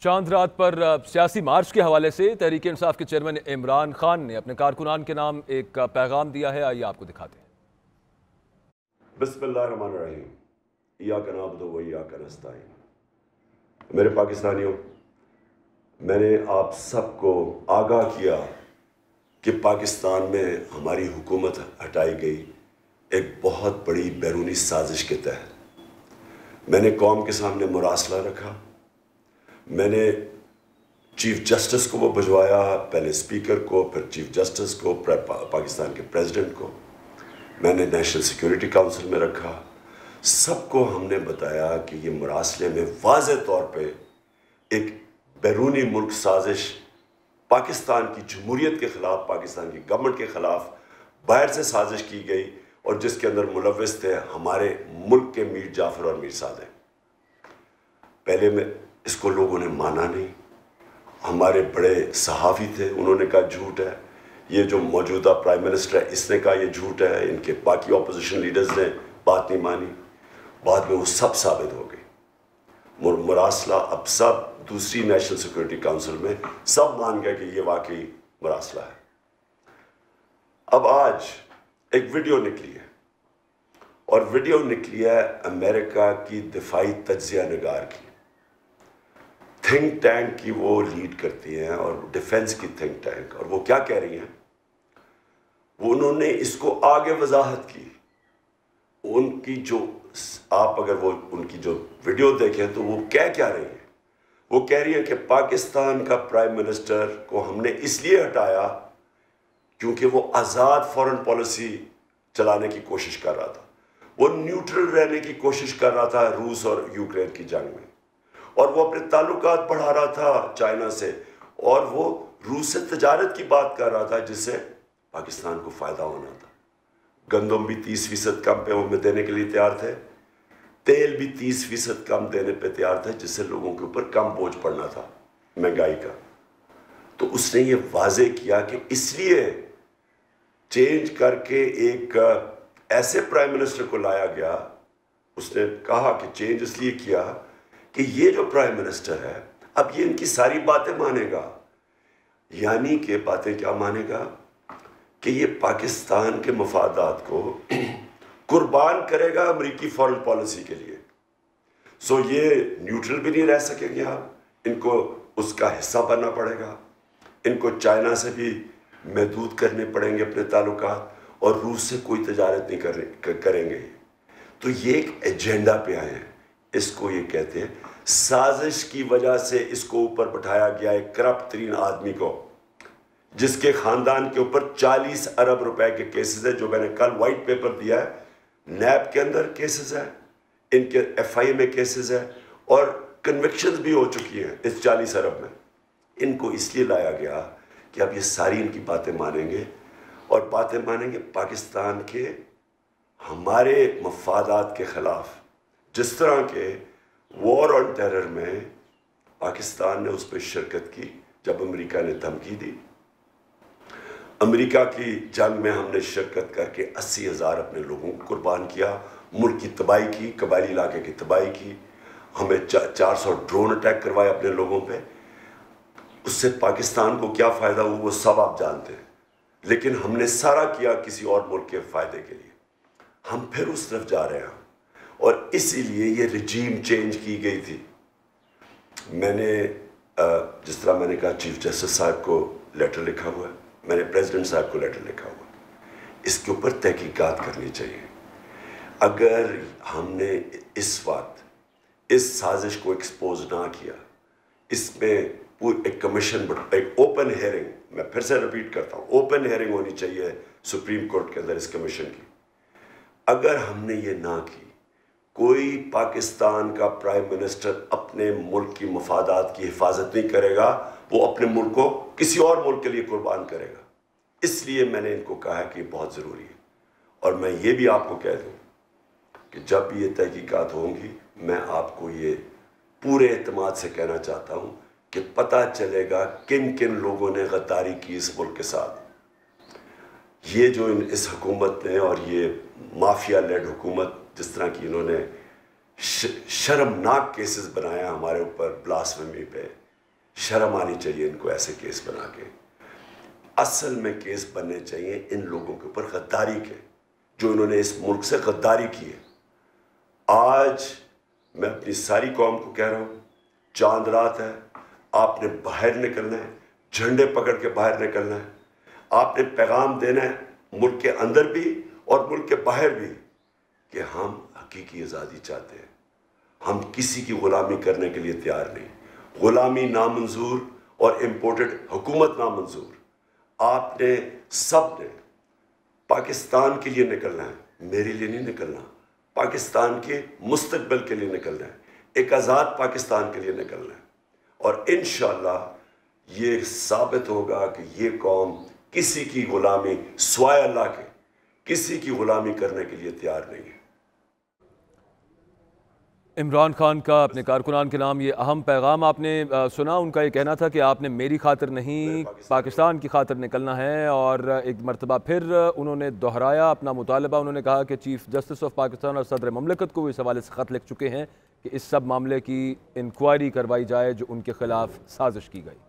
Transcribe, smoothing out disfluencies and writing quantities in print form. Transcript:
चांद रात पर सियासी मार्च के हवाले से तहरीक इंसाफ के चेयरमैन इमरान खान ने अपने कारकुनान के नाम एक पैगाम दिया है। आइए आपको दिखाते हैं। बिस्मिल्लाहिर्रहमानिर्रहीम, इय्याका नअबुदु व इय्याका नस्तईन। मेरे पाकिस्तानियों, मैंने आप सबको आगाह किया कि पाकिस्तान में हमारी हुकूमत हटाई गई एक बहुत बड़ी बैरूनी साजिश के तहत। मैंने कौम के सामने मुरासला रखा। मैंने चीफ जस्टिस को वो भिजवाया, पहले स्पीकर को, फिर चीफ जस्टिस को, पाकिस्तान के प्रेसिडेंट को। मैंने नेशनल सिक्योरिटी काउंसिल में रखा। सबको हमने बताया कि ये मुरासले में वाज़े तौर पे एक बैरूनी मुल्क साजिश पाकिस्तान की जमहूरियत के ख़िलाफ़, पाकिस्तान की गवर्नमेंट के ख़िलाफ़ बाहर से साजिश की गई और जिसके अंदर मुलव्विस थे हमारे मुल्क के मीर जाफ़र और मीर सादेक। पहले में इसको लोगों ने माना नहीं। हमारे बड़े सहाफ़ी थे, उन्होंने कहा झूठ है। ये जो मौजूदा प्राइम मिनिस्टर है इसने कहा ये झूठ है। इनके बाकी अपोजिशन लीडर्स ने बात नहीं मानी। बाद में वो सब साबित हो गई। मुरासला अब सब दूसरी नेशनल सिक्योरिटी काउंसिल में सब मान गए कि ये वाकई मुरासला है। अब आज एक वीडियो निकली है और वीडियो निकली है अमेरिका की दिफाई तज्जिया निगार की। थिंक टैंक की वो लीड करती हैं और डिफेंस की थिंक टैंक। और वो क्या कह रही हैं, वो उन्होंने इसको आगे वजाहत की। उनकी जो आप अगर वो उनकी जो वीडियो देखें तो वो क्या रही है, वो कह रही है कि पाकिस्तान का प्राइम मिनिस्टर को हमने इसलिए हटाया क्योंकि वो आज़ाद फॉरेन पॉलिसी चलाने की कोशिश कर रहा था। वो न्यूट्रल रहने की कोशिश कर रहा था रूस और यूक्रेन की जंग में, और वो अपने ताल्लुकात बढ़ा रहा था चाइना से, और वो रूस से तजारत की बात कर रहा था जिससे पाकिस्तान को फ़ायदा होना था। गंदम भी 30% कम पे हमें देने के लिए तैयार थे, तेल भी 30% कम देने पे तैयार थे जिससे लोगों के ऊपर कम बोझ पड़ना था महंगाई का। तो उसने ये वाजे किया कि इसलिए चेंज करके एक ऐसे प्राइम मिनिस्टर को लाया गया। उसने कहा कि चेंज इसलिए किया कि ये जो प्राइम मिनिस्टर है अब ये इनकी सारी बातें मानेगा। यानी कि बातें क्या मानेगा कि ये पाकिस्तान के मफादात को कुर्बान करेगा अमेरिकी फॉरेन पॉलिसी के लिए। सो ये न्यूट्रल भी नहीं रह सकेंगे आप, इनको उसका हिस्सा बनना पड़ेगा। इनको चाइना से भी महदूद करने पड़ेंगे अपने ताल्लुकात, और रूस से कोई तजारत नहीं करेंगे। तो ये एक एजेंडा पे आए हैं। इसको ये कहते हैं साजिश की वजह से इसको ऊपर बैठाया गया एक करप्ट तरीन आदमी को, जिसके ख़ानदान के ऊपर 40 अरब रुपए के केसेस है। जो मैंने कल वाइट पेपर दिया है, नैब के अंदर केसेस है, इनके FIA में केसेस है और कन्विक्शंस भी हो चुकी हैं इस 40 अरब में। इनको इसलिए लाया गया कि अब ये सारी इनकी बातें मानेंगे, और बातें मानेंगे पाकिस्तान के हमारे मफादात के ख़िलाफ़। जिस तरह के वॉर ऑन टेरर में पाकिस्तान ने उस पर शिरकत की जब अमेरिका ने धमकी दी। अमेरिका की जंग में हमने शिरकत करके 80,000 अपने लोगों को कुर्बान किया, मुल्क की तबाही की, कबायली इलाके की तबाही की। हमें 400 ड्रोन अटैक करवाए अपने लोगों पे। उससे पाकिस्तान को क्या फ़ायदा हुआ वो सब आप जानते हैं, लेकिन हमने सारा किया किसी और मुल्क के फ़ायदे के लिए। हम फिर उस तरफ जा रहे हैं और इसीलिए ये रिजीम चेंज की गई थी। मैंने जिस तरह मैंने कहा चीफ जस्टिस साहब को लेटर लिखा हुआ है, मैंने प्रेसिडेंट साहब को लेटर लिखा हुआ है। इसके ऊपर तहकीकात करनी चाहिए। अगर हमने इस वक्त इस साजिश को एक्सपोज ना किया, इसमें पूरी एक कमीशन, एक ओपन हेयरिंग, मैं फिर से रिपीट करता हूँ, ओपन हेयरिंग होनी चाहिए सुप्रीम कोर्ट के अंदर इस कमीशन की। अगर हमने ये ना की, कोई पाकिस्तान का प्राइम मिनिस्टर अपने मुल्क की मफादात की हिफाजत नहीं करेगा, वो अपने मुल्क को किसी और मुल्क के लिए कुर्बान करेगा। इसलिए मैंने इनको कहा है कि बहुत ज़रूरी है। और मैं ये भी आपको कह दूँ कि जब भी ये तहकीकात होंगी, मैं आपको ये पूरे एतमाद से कहना चाहता हूँ कि पता चलेगा किन किन लोगों ने गद्दारी की इस मुल्क के साथ। ये जो इस हुकूमत ने, और ये माफिया लेड हुकूमत, जिस तरह की इन्होंने शर्मनाक केसेस बनाया हमारे ऊपर, ब्लास्फेमी पे, शर्म आनी चाहिए इनको ऐसे केस बना के। असल में केस बनने चाहिए इन लोगों के ऊपर गद्दारी के, जो इन्होंने इस मुल्क से गद्दारी की है। आज मैं अपनी सारी कौम को कह रहा हूँ, चांद रात है, आपने बाहर निकलना है, झंडे पकड़ के बाहर निकलना है। आपने पैगाम देना है मुल्क के अंदर भी और मुल्क के बाहर भी कि हम हकीकी आज़ादी चाहते हैं, हम किसी की गुलामी करने के लिए तैयार नहीं। गुलामी नामंजूर और इम्पोर्टेड हुकूमत नामंजूर। आपने सब ने पाकिस्तान के लिए निकलना है, मेरे लिए नहीं निकलना, पाकिस्तान के मुस्तकबिल के लिए निकलना है, एक आज़ाद पाकिस्तान के लिए निकलना है। और इंशाअल्लाह ये साबित होगा कि ये कौम किसी की गुलामी स्वाय अल्लाह के किसी की गुलामी करने के लिए तैयार नहीं है। इमरान खान का अपने कारकुनान के नाम ये अहम पैगाम आपने सुना। उनका ये कहना था कि आपने मेरी खातिर नहीं पाकिस्तान की खातिर निकलना है, और एक मरतबा फिर उन्होंने दोहराया अपना मुतालबा। उन्होंने कहा कि चीफ़ जस्टिस ऑफ पाकिस्तान और सदर ममलिकत को इस हवाले से ख़त लिख चुके हैं कि इस सब मामले की इंक्वायरी करवाई जाए जो उनके ख़िलाफ़ साजिश की गई।